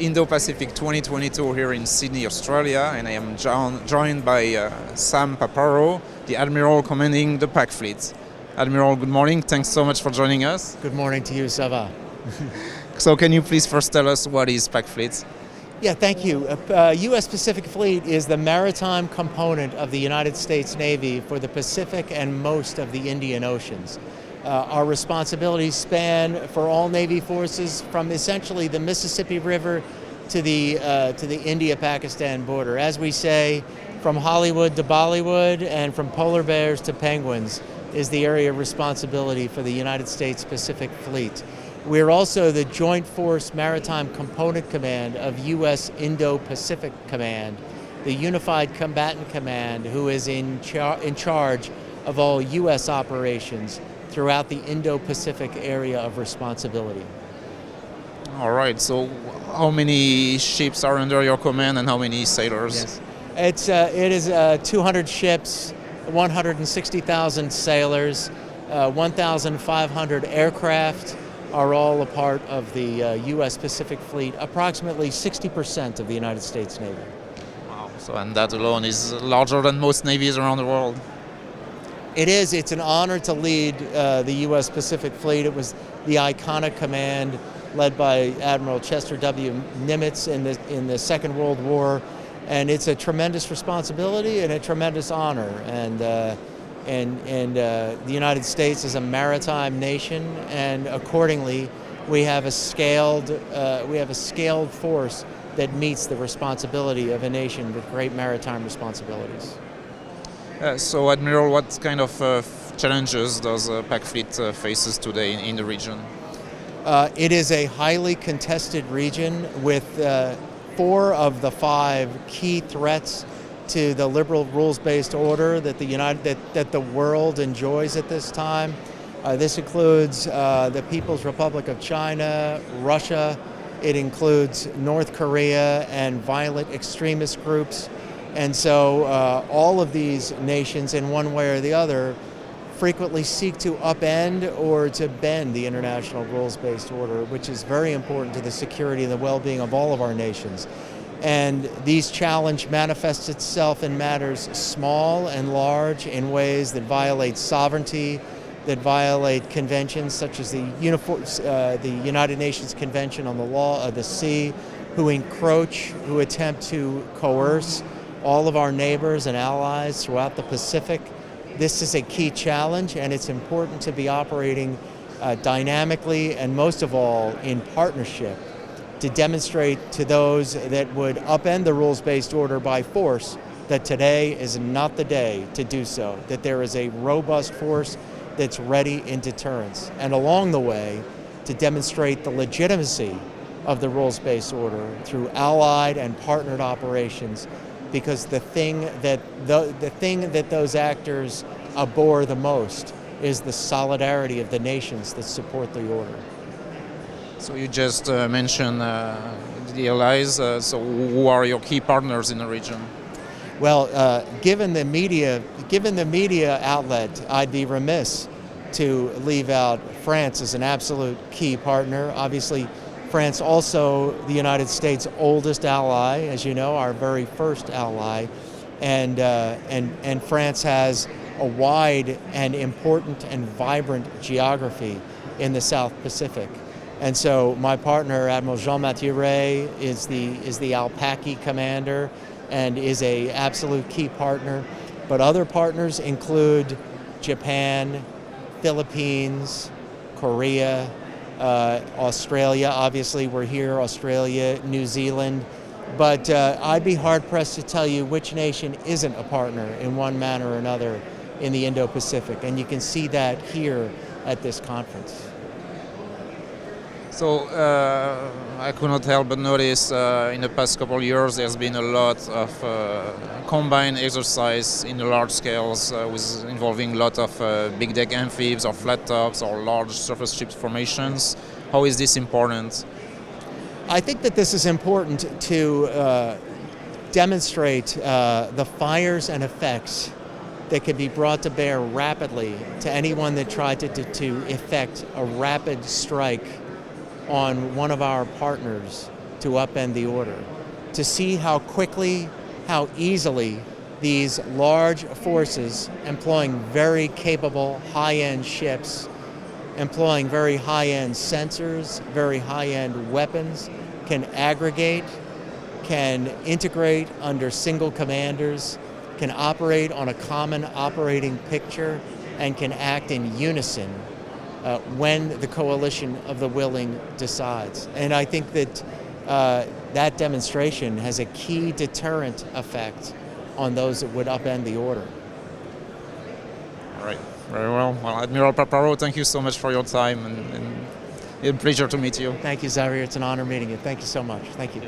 Indo-Pacific 2022 here in Sydney, Australia, and I am joined by Sam Paparo, the Admiral commanding the PACFLEET. Admiral, good morning. Thanks so much for joining us. Good morning to you, Sava. So can you please first tell us what is PACFLEET? Yeah, thank you. U.S. Pacific Fleet is the maritime component of the United States Navy for the Pacific and most of the Indian Oceans. Our responsibilities span for all Navy forces from essentially the Mississippi River to the India-Pakistan border. As we say, from Hollywood to Bollywood and from polar bears to penguins is the area of responsibility for the United States Pacific Fleet. We're also the Joint Force Maritime Component Command of U.S. Indo-Pacific Command, the Unified Combatant Command, who is in charge of all U.S. operations throughout the Indo-Pacific area of responsibility. All right, so how many ships are under your command and how many sailors? Yes. It is 200 ships, 160,000 sailors, 1,500 aircraft are all a part of the U.S. Pacific Fleet, approximately 60% of the United States Navy. Wow, so and that alone is larger than most navies around the world. It is. It's an honor to lead the U.S. Pacific Fleet. It was the iconic command led by Admiral Chester W. Nimitz in the Second World War, and it's a tremendous responsibility and a tremendous honor. And the United States is a maritime nation, and accordingly, we have a scaled force that meets the responsibility of a nation with great maritime responsibilities. So, Admiral, what kind of challenges does PACFLEET faces today in the region? It is a highly contested region with 4 of the 5 key threats to the liberal rules-based order that the world enjoys at this time. This includes the People's Republic of China, Russia. It includes North Korea and violent extremist groups. And so all of these nations, in one way or the other, frequently seek to upend or to bend the international rules-based order, which is very important to the security and the well-being of all of our nations. And these challenge manifests itself in matters small and large, in ways that violate sovereignty, that violate conventions such as the United Nations Convention on the Law of the Sea, who encroach, who attempt to coerce all of our neighbors and allies throughout the Pacific. This is a key challenge, and it's important to be operating dynamically and most of all in partnership to demonstrate to those that would upend the rules-based order by force that today is not the day to do so, that there is a robust force that's ready in deterrence, and along the way to demonstrate the legitimacy of the rules-based order through allied and partnered operations, because the thing that those actors abhor the most is the solidarity of the nations that support the order. So you just mentioned the allies. So who are your key partners in the region? Well, given the media outlet, I'd be remiss to leave out France as an absolute key partner. Obviously, France also the United States' oldest ally, as you know, our very first ally, and France has a wide and important and vibrant geography in the South Pacific. And so my partner, Admiral Jean-Mathieu Rey, is the Alpaki commander and is a absolute key partner. But other partners include Japan, Philippines, Korea, Australia, obviously we're here, Australia, New Zealand, but I'd be hard-pressed to tell you which nation isn't a partner in one manner or another in the Indo-Pacific, and you can see that here at this conference. So I could not help but notice in the past couple of years there's been a lot of combined exercise in the large scales involving a lot of big deck amphibs or flat tops or large surface ship formations. How is this important? I think that this is important to demonstrate the fires and effects that can be brought to bear rapidly to anyone that tried to effect a rapid strike on one of our partners to upend the order, to see how quickly, how easily these large forces employing very capable high-end ships, employing very high-end sensors, very high-end weapons, can aggregate, can integrate under single commanders, can operate on a common operating picture, and can act in unison when the coalition of the willing decides. And I think that that demonstration has a key deterrent effect on those that would upend the order. All right, very well. Well, Admiral Paparo, thank you so much for your time, and it's a pleasure to meet you. Thank you, Xavier. It's an honor meeting you. Thank you so much. Thank you.